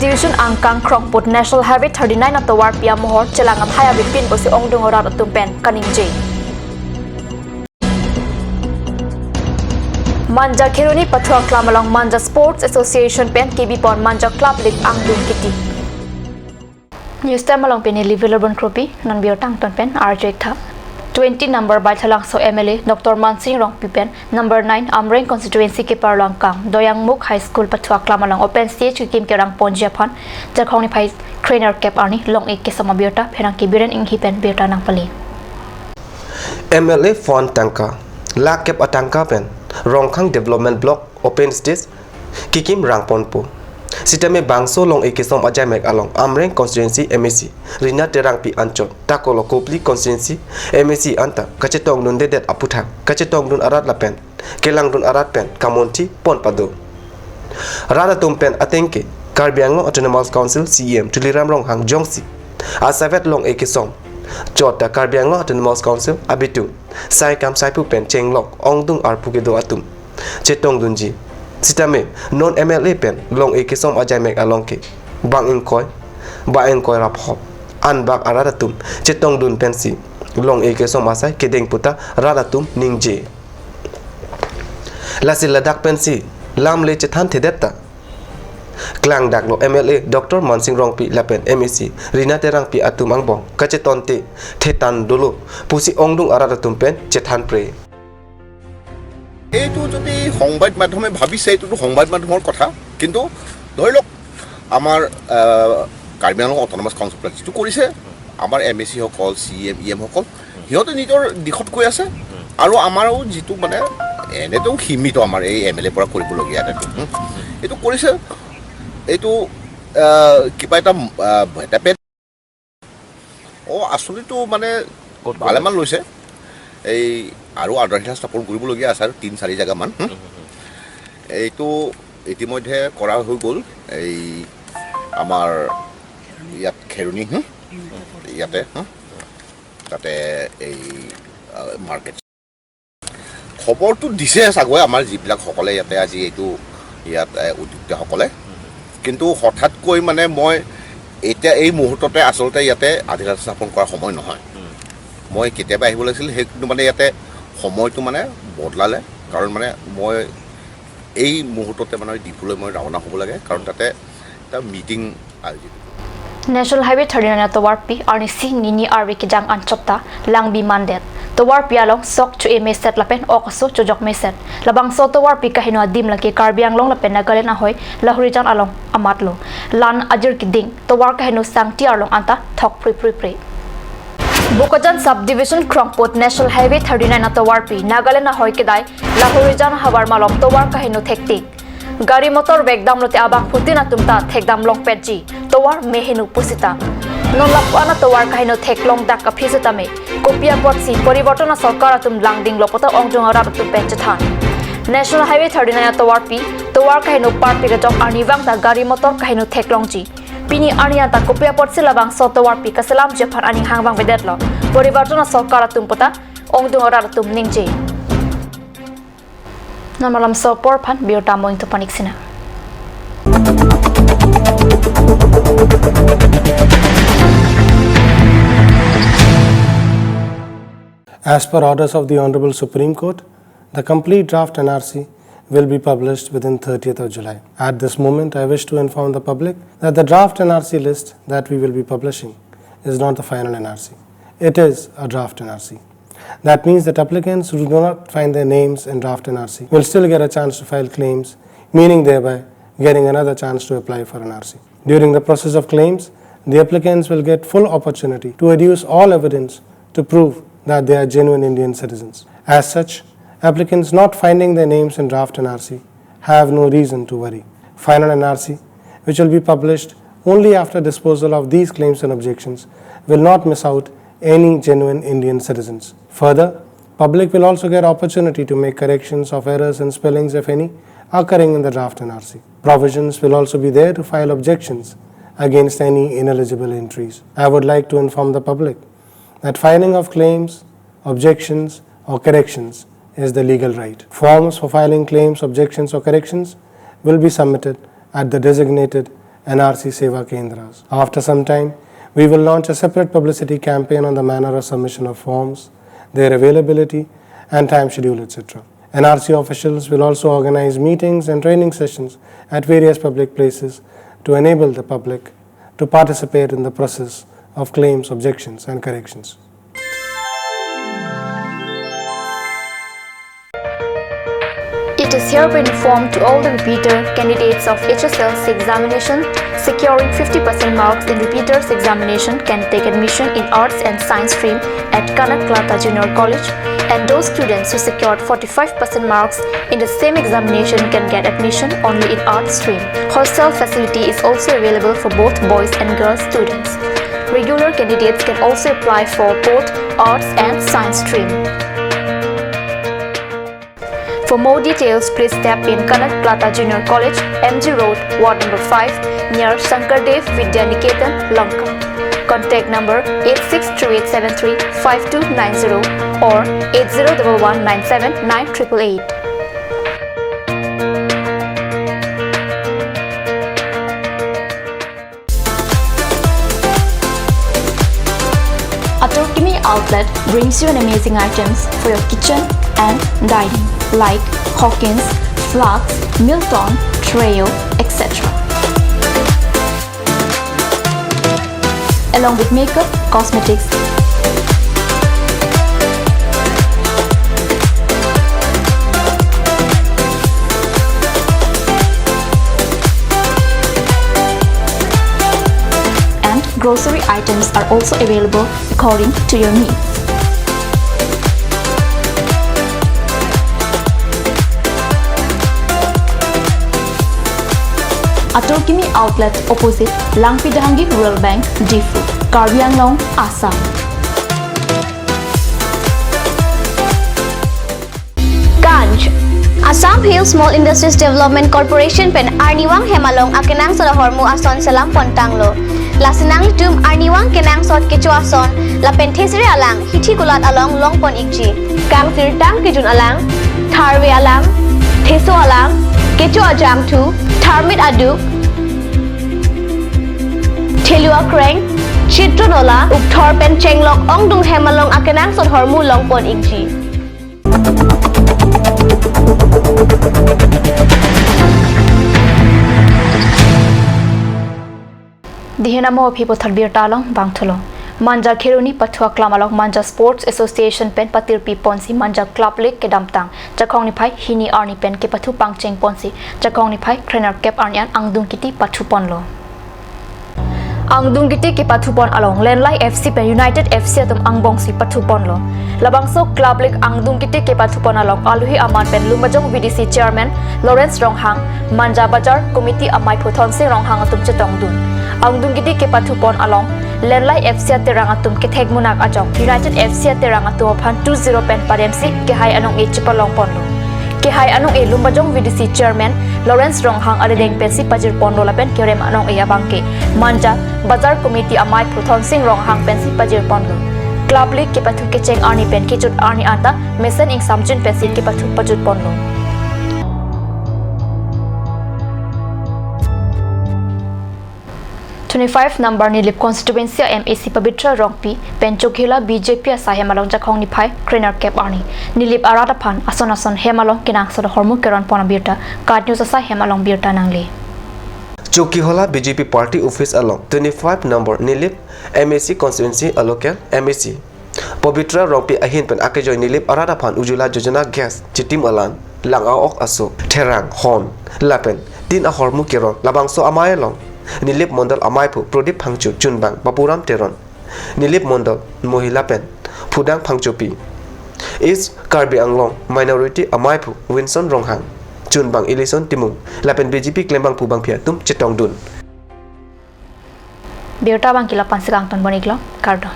Subdivision Angkang Krongput National Highway 39 at Tawar Pia Mohor Chelang at Haya Bipin ko si Ongdong Orat at Tumpen Kaning J. Manja Kiruni Patuang Klamalong Manja Sports Association Pen KB Pon Manja Club League Angdung Kiti. News time along Penny Liverpool Kropi non biotang ton pen RJ Thap 20 number by Thalang so MLA Dr. Mansing Rong Pipen number 9 Amreng constituency ke Parlang Kang Doyang Muk High School Patuak Klamalong open stage kim kerang Ponjapan Jakhong ni Pai trainer cap arni long ek ke sama biota pherang ke biren ing hipen biota nang pali MLA Fon Tangka La Cap Atangka pen Rongkhang Development Block open stage Kikim Rangponpo Sitame bangso long ekisom ajamek along Amreng constituency MSC Rina terang pi anchot takolo kopli constituency MSC anta kacetong nun dedet aputhak kacetong nun arat lapen kelang nun arat pen kamonti pon pado rada tumpen atengke Karbiango Autonomous Council CEM tuliram rong hang jongsi asavet long ekisom Jota Karbiango Autonomous Council abitu sai kam sai pu pen chenglok ongdung arpugedo atum chetong dunji Sitame non MLA pen long ekisom ajamek alongke bang ingkoy raphop an bak aradatum chetong dun pensi long ekisom asai kedeng puta radatum ningje lasil ladak pensi lamle chethan thedetta klang daklo MLA Dr. Mansing Rong pi lapen MEC Rina terang pi atum angbong kachetonte thetan dolo pusi ongdung aradatum pen chethan pre এইটো যদি সংবাদ মাধ্যমে ভাবিছে এইটো সংবাদ মাধ্যমৰ কথা কিন্তু ধৰি লওক আমাৰ কাৰ্বি আংলং অটোনমাস কাউন্সিল যিটো কৰিছে আমাৰ এমএসি সকল সিএম ইএম সকল সিহঁতে নিজৰ দিশত কৈ আছে আৰু আমাৰো যিটো মানে এনেতো সীমিত আমাৰ এই এমএলএ পৰা কৰিবলগীয়া এইটো কৰিছে এইটো কিবা এটা আচলতে মানে ভালেমান লৈছে এই আৰু আধাৰশিলা স্থাপন কৰিবলগীয়া আছে আৰু 3-4 জাগামান এইটো ইতিমধ্যে কৰা হৈ গ'ল এই আমাৰ ইয়াত খেৰুনি ইয়াতে তাতে এই মাৰ্কেট খবৰটো দিছে চাগৈ আমাৰ যিবিলাক সকলে ইয়াতে আজি এইটো ইয়াত উদ্যোক্তাসকলে কিন্তু হঠাৎকৈ মানে মই এতিয়া এই মুহূৰ্ততে আচলতে ইয়াতে আধাৰশিলা স্থাপন কৰাৰ সময় নহয় মই কেতিয়াবা আহিব লাগিছিল সেইটো মানে ইয়াতে সময়টো মানে বদলালে কাৰণ মানে মই এই মুহূৰ্ততে মানে ডিপুলৈ মই ৰাওনা হ'ব লাগে কাৰণ তাতে এটা মিটিং আয়োজিত National Highway 39 Tawar Pi arni si nini arwi ki jang anchota langbi mandet Tawar Pi along sok chu e meset lapen okaso chojok meset labang so Tawar Pi kahino adim laki Karbiang long lapen nagalen ahoy lahuri jan along amatlo lan ajir ki ding Tawar kahino sangti arlong anta thok pri Bukajan Subdivision Krongput National Highway 39 at Tawar Pi Nagaland na hoy kedai lahurijan habar malong Tawar kahino thektik Gari motor vekdam lote abang putin atumta thekdam long petji Tawar mehinu pusita non lakwana Tawar kahino theklong dak kaphisita me kopia potsi poribortona sarkar atum langding lopota ongjong arat atum petchathan National Highway 39 at Tawar Pi Tawar kahino party gajok arniwang ta gari motor kahino theklongji Pini anianta kopia potsi labang so Tawar Pi kasalam jephan ani hangbang bedetlo poribortona sarkar atum pota ongjong arat atum ningje Namalam so porpan biota mo into paniksina. As per orders of the Honorable Supreme Court, the complete draft NRC will be published within 30th of July. At this moment, I wish to inform the public that the draft NRC list that we will be publishing is not the final NRC. It is a draft NRC. That means that applicants who do not find their names in draft NRC will still get a chance to file claims, meaning thereby getting another chance to apply for NRC. During the process of claims, the applicants will get full opportunity to adduce all evidence to prove that they are genuine Indian citizens. As such, applicants not finding their names in draft NRC have no reason to worry. Final NRC, which will be published only after disposal of these claims and objections, will not miss out any genuine Indian citizens. Further, public will also get opportunity to make corrections of errors and spellings, if any, occurring in the draft NRC. Provisions will also be there to file objections against any ineligible entries. I would like to inform the public that filing of claims, objections or corrections is the legal right. Forms for filing claims, objections or corrections will be submitted at the designated NRC Seva Kendras. After some time, we will launch a separate publicity campaign on the manner of submission of forms, their availability and time schedule, etc. NRC officials will also organize meetings and training sessions at various public places to enable the public to participate in the process of claims, objections and corrections. It is hereby informed to all the repeater candidates of HSLC examination securing 50% marks in repeaters examination can take admission in Arts and Science stream at Kanak Klata Junior College, and those students who secured 45% marks in the same examination can get admission only in Arts stream. Hostel facility is also available for both boys and girls students. Regular candidates can also apply for both Arts and Science stream. For more details, please step in Kanak Klata Junior College, MG Road, Ward number 5, near Shankardev Vidyaniketan, Lanka. Contact number 8638735290 or 8011979888. Atorkimi Outlet brings you an amazing items for your kitchen and dining like Hawkins, Flax, Milton, Treo, etc. Along with makeup, cosmetics, and grocery items are also available according to your needs. Atorkimi Outlet opposite Langpidahangi Rural Bank, Difu, Karbi Anglong, Assam. Ganj Assam Hill Small Industries Development Corporation pen Arniwang Hemalong akenang sa hormu ason salam pontanglo. Lasinang tum Arniwang kenang sot kecho ason la penthesire alang hithi gulat along longpon ikji. Kang tirtang kijun alang tharwe alang theso alang kecho ajam tu Tharmit Aduk, Thelua Kreng, Chitronola, Ukthor Pen Chenglok Ongdung Hemalong akenang sot hormu longpon ikji. Dihinamo people thalbir talong bangtholo. Manja Kheruni Pathua Klamalok Manja Sports Association pen patirpi ponsi Manja Club League ke damtang jakong ni phai hini arni pen ke pathu pangcheng ponsi jakong ni phai trainer cap arnian angdung kiti pathu ponlo angdung kiti ke pathu pon along Lenlai FC pen United FC atum angbong si pathu ponlo labangso Club League angdung kiti ke pathu pon along aluhi aman pen Lumajong VDC chairman Lawrence Ronghang Manja Bazar committee amai phuthon se Ronghang atum chetong dun angdung kiti ke pathu pon along Lenlai FC Terangatum Ketheg Munak Ajong United FC Terangatum Pan 20 pen Pademsi Kehai Anong E Chipalong Ponlo Kehai Anong E Lumbajong VDC Chairman Lawrence Ronghang Adedeng Pensi Pajir Ponlo Lapen Kerem Anong E Abangke Manja Bazar Committee Amai Phuthon Sing Ronghang Pensi Pajir Ponlo Club League ke pathu kecheng arni pen kechut arni anta Mesen ing Samjin Pensi ke pathu pajut Ponlo 25 number Nilip constituency MAC Pabitra Rongpi Penchokhila BJP asa Hemalong Jakhong ni phai trainer cap arni Nilip arata phan ason Hemalong kinang sod hormu keron pona birta card news asa Hemalong birta nangli Chokhihola BJP party office along 25 number Nilip MAC constituency alokel MAC Pabitra Rongpi ahin pen akejoy Nilip arata phan ujula jojana gas chitim alan langaok aso therang hon lapen tin a hormu keron labangso amayelong Nilip Mondal Amaipu Prodip Pangchu Chunbang Bapuram Teron Nilip Mondal Mohila Pen Pudang Pangchupi Is Karbi Anglong Minority Amaipu Winson Ronghang Chunbang Ilison Timung Lapen BJP Klembang Pubang Pia Tum Chetong Dun Birta bang kila pansikang ton boniklo Kardon